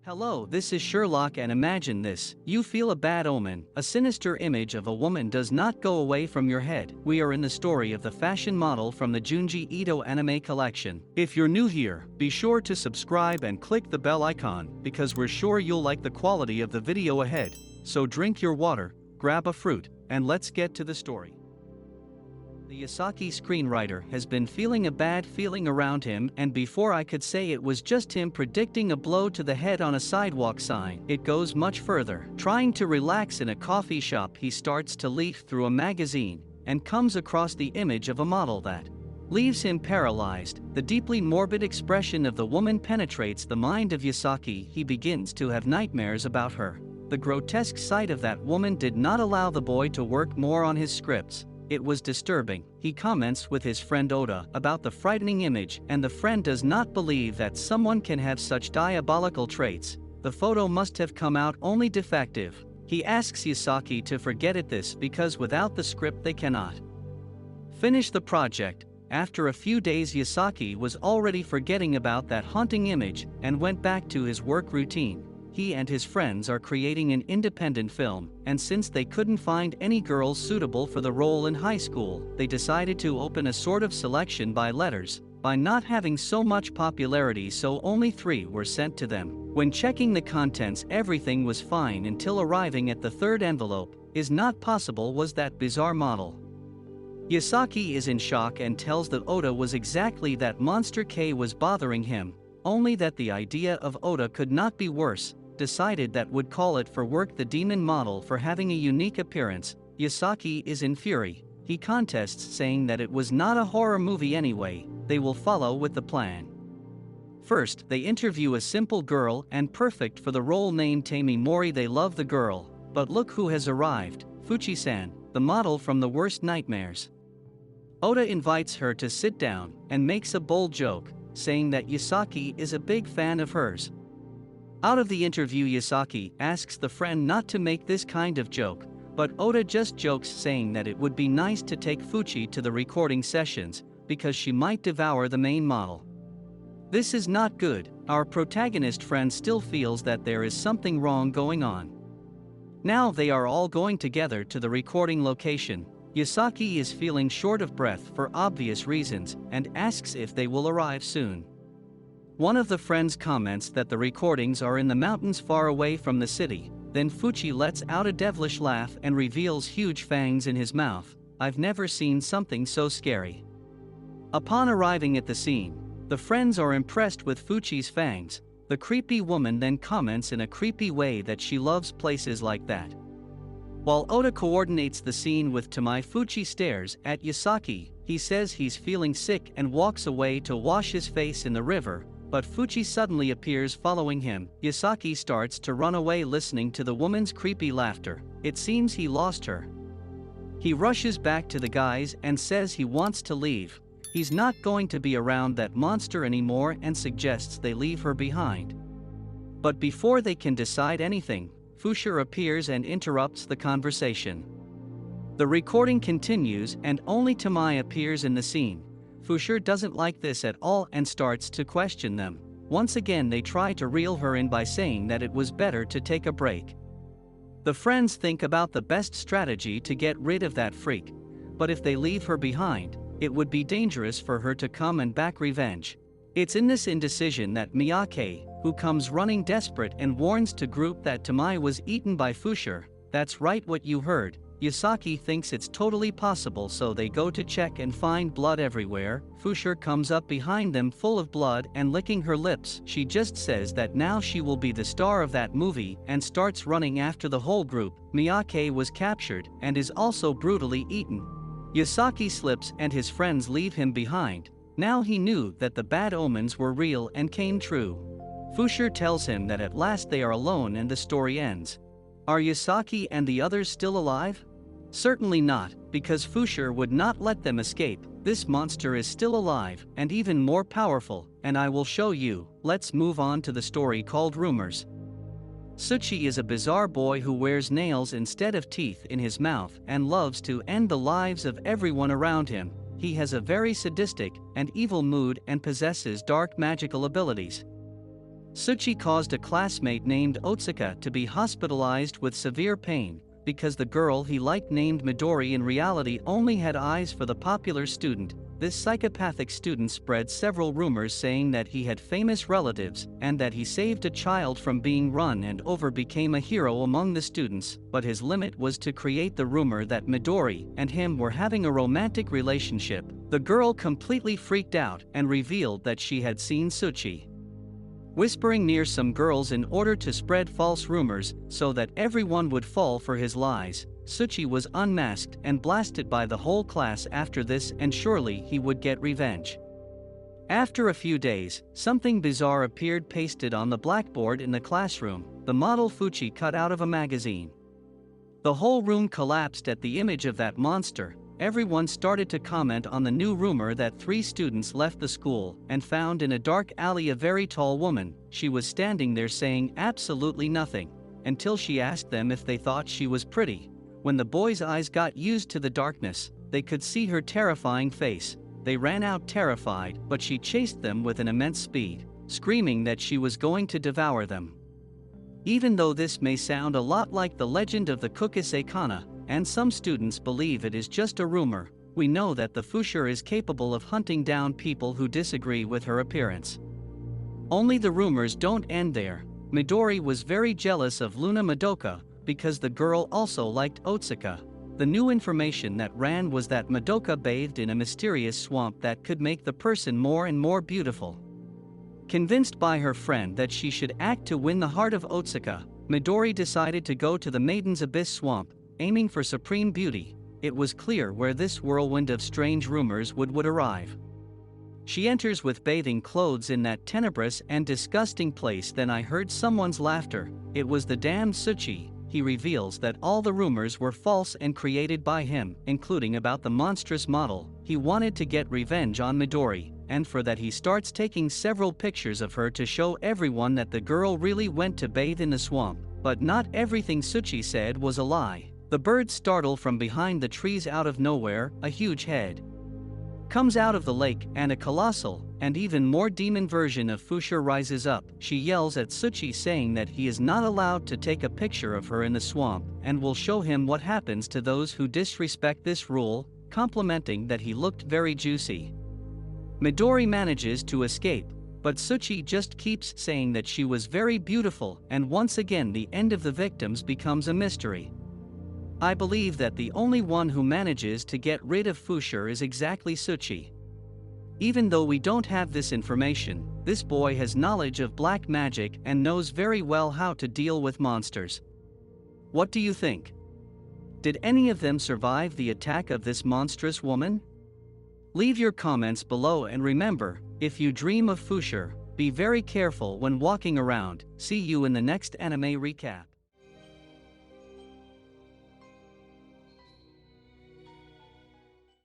Hello, this is Sherlock, and imagine this. You feel a bad omen. A sinister image of a woman does not go away from your head. We are in the story of the fashion model from the Junji Ito anime collection. If you're new here, be sure to subscribe and click the bell icon, because we're sure you'll like the quality of the video ahead. So drink your water, grab a fruit, and let's get to the story. The Yasaki screenwriter has been feeling a bad feeling around him, and before I could say it was just him predicting a blow to the head on a sidewalk sign, it goes much further. Trying to relax in a coffee shop, he starts to leaf through a magazine and comes across the image of a model that leaves him paralyzed. The deeply morbid expression of the woman penetrates the mind of Yasaki. He begins to have nightmares about her. The grotesque sight of that woman did not allow the boy to work more on his scripts. It was disturbing. He comments with his friend Oda about the frightening image, and the friend does not believe that someone can have such diabolical traits. The photo must have come out only defective. He asks Yasaki to forget this because without the script they cannot finish the project. After a few days, Yasaki was already forgetting about that haunting image and went back to his work routine. He and his friends are creating an independent film, and since they couldn't find any girls suitable for the role in high school, they decided to open a sort of selection by letters. By not having so much popularity, so only 3 were sent to them. When checking the contents, everything was fine until arriving at the third envelope. Is not possible was that bizarre model. Yasaki is in shock and tells that Oda was exactly that monster K was bothering him, only that the idea of Oda could not be worse. Decided that would call it for work the demon model for having a unique appearance. Yasaki is in fury. He contests, saying that it was not a horror movie anyway. They will follow with the plan. First, they interview a simple girl and perfect for the role named Tammy Mori. They love the girl, but look who has arrived, Fuchi-san, the model from The Worst Nightmares. Oda invites her to sit down and makes a bold joke, saying that Yasaki is a big fan of hers. Out of the interview, Yasaki asks the friend not to make this kind of joke, but Oda just jokes, saying that it would be nice to take Fuchi to the recording sessions, because she might devour the main model. This is not good. Our protagonist friend still feels that there is something wrong going on. Now they are all going together to the recording location. Yasaki is feeling short of breath for obvious reasons, and asks if they will arrive soon. One of the friends comments that the recordings are in the mountains far away from the city. Then Fuchi lets out a devilish laugh and reveals huge fangs in his mouth. I've never seen something so scary. Upon arriving at the scene, the friends are impressed with Fuchi's fangs. The creepy woman then comments in a creepy way that she loves places like that. While Oda coordinates the scene with Tamai, Fuchi stares at Yasaki. He says he's feeling sick and walks away to wash his face in the river. But Fuchi suddenly appears following him. Yasaki starts to run away, listening to the woman's creepy laughter. It seems he lost her. He rushes back to the guys and says he wants to leave. He's not going to be around that monster anymore and suggests they leave her behind. But before they can decide anything, Fuchi appears and interrupts the conversation. The recording continues and only Tamai appears in the scene. Fuchi doesn't like this at all and starts to question them. Once again they try to reel her in by saying that it was better to take a break. The friends think about the best strategy to get rid of that freak, but if they leave her behind, it would be dangerous for her to come and back revenge. It's in this indecision that Miyake, who comes running desperate and warns the group that Tamai was eaten by Fuchi. That's right, what you heard. Yasaki thinks it's totally possible, so they go to check and find blood everywhere. Fuchi comes up behind them full of blood and licking her lips. She just says that now she will be the star of that movie and starts running after the whole group. Miyake was captured and is also brutally eaten. Yasaki slips and his friends leave him behind. Now he knew that the bad omens were real and came true. Fuchi tells him that at last they are alone and the story ends. Are Yasaki and the others still alive? Certainly not, because Fuchi would not let them escape. This monster is still alive and even more powerful, and I will show you. Let's move on to the story called Rumors. Fuchi is a bizarre boy who wears nails instead of teeth in his mouth and loves to end the lives of everyone around him. He has a very sadistic and evil mood and possesses dark magical abilities. Fuchi caused a classmate named Otsuka to be hospitalized with severe pain, because the girl he liked named Midori in reality only had eyes for the popular student. This psychopathic student spread several rumors saying that he had famous relatives and that he saved a child from being run and over, became a hero among the students, but his limit was to create the rumor that Midori and him were having a romantic relationship. The girl completely freaked out and revealed that she had seen Fuchi whispering near some girls in order to spread false rumors so that everyone would fall for his lies. Fuchi was unmasked and blasted by the whole class after this, and surely he would get revenge. After a few days, something bizarre appeared pasted on the blackboard in the classroom, the model Fuchi cut out of a magazine. The whole room collapsed at the image of that monster. Everyone started to comment on the new rumor that 3 students left the school and found in a dark alley a very tall woman. She was standing there saying absolutely nothing, until she asked them if they thought she was pretty. When the boys' eyes got used to the darkness, they could see her terrifying face. They ran out terrified, but she chased them with an immense speed, screaming that she was going to devour them. Even though this may sound a lot like the legend of the Kukisei Kana, and some students believe it is just a rumor, we know that the Fushi is capable of hunting down people who disagree with her appearance. Only the rumors don't end there. Midori was very jealous of Luna Madoka, because the girl also liked Otsuka. The new information that ran was that Madoka bathed in a mysterious swamp that could make the person more and more beautiful. Convinced by her friend that she should act to win the heart of Otsuka, Midori decided to go to the Maiden's Abyss swamp, aiming for supreme beauty. It was clear where this whirlwind of strange rumors would arrive. She enters with bathing clothes in that tenebrous and disgusting place. Then I heard someone's laughter. It was the damned Fuchi. He reveals that all the rumors were false and created by him, including about the monstrous model. He wanted to get revenge on Midori, and for that he starts taking several pictures of her to show everyone that the girl really went to bathe in the swamp. But not everything Fuchi said was a lie. The birds startle from behind the trees. Out of nowhere, a huge head comes out of the lake, and a colossal and even more demon version of Fushi rises up. She yells at Fuchi, saying that he is not allowed to take a picture of her in the swamp and will show him what happens to those who disrespect this rule, complimenting that he looked very juicy. Midori manages to escape, but Fuchi just keeps saying that she was very beautiful, and once again the end of the victims becomes a mystery. I believe that the only one who manages to get rid of Fushi is exactly Fuchi. Even though we don't have this information, this boy has knowledge of black magic and knows very well how to deal with monsters. What do you think? Did any of them survive the attack of this monstrous woman? Leave your comments below, and remember, if you dream of Fushi, be very careful when walking around. See you in the next anime recap.